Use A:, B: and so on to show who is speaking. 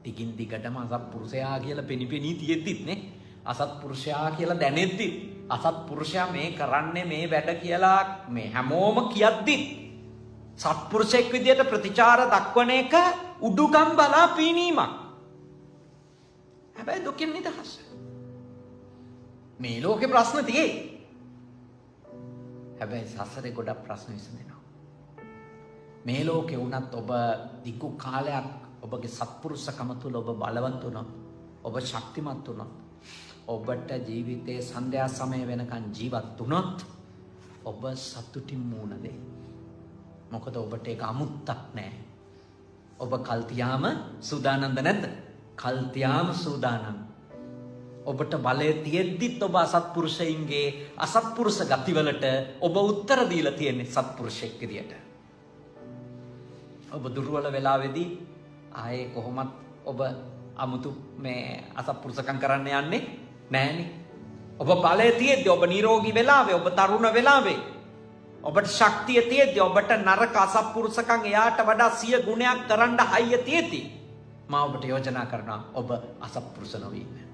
A: දිගින් දිගටම අසත්පුරුෂයා කියලා පෙනිපෙනී තියෙද්දිත් නේ අසත්පුරුෂයා කියලා දැනෙද්දි අසත්පුරුෂයා මේ කරන්නේ මේ වැඩ කියලා මේ හැමෝම කියද්දි සත්පුරුෂෙක් විදියට ප්‍රතිචාර දක්වන එක උඩුකම් බලා පීනීමක්. හැබැයි දුකින් නිදහස්. මේ ලෝකේ ප්‍රශ්න තියෙයි. හැබැයි සසරේ ගොඩක් ප්‍රශ්න විසඳෙනවා. මේ ලෝකේ වුණත් ඔබ දිගු කාලයක් ඔබගේ සත්පුරුෂකම තුළ ඔබ බලවත් වුණොත් ඔබ ශක්තිමත් වුණොත් ඔබට ජීවිතයේ සන්ධ්‍යා සමය වෙනකන් ජීවත් වුණොත් ඔබ සතුටින් මුණ දෙයි. මොකද ඔබට ඒක අමුත්තක් නෑ. ඔබ කල් තියාම සූදානම්ද නැද්ද? කල් තියාම සූදානම්. ඔබට බලය තියෙද්දිත් ඔබ අසත්පුරුෂයින්ගේ අසත්පුරුෂ ගතිවලට ඔබ උත්තර දීලා තියෙන්නේ සත්පුරුෂෙක් විදියට. ඔබ දුර්වල වෙලාවේදී ආයේ කොහොමත් ඔබ අමුතු මේ අසත්පුරුෂකම් කරන්න යන්නේ නෑනේ. ඔබ බලය තියෙද්දි ඔබ නිරෝගී වෙලාවේ ඔබ තරුණ වෙලාවේ ඔබට ශක්තිය තියෙද්දි ඔබට නරක අසත්පුරුෂකම් එයාට වඩා 100 ගුණයක් කරන්න හයිය තියෙද්දි මා ඔබට යෝජනා කරනවා ඔබ අසත්පුරුෂ නොවී ඉන්න.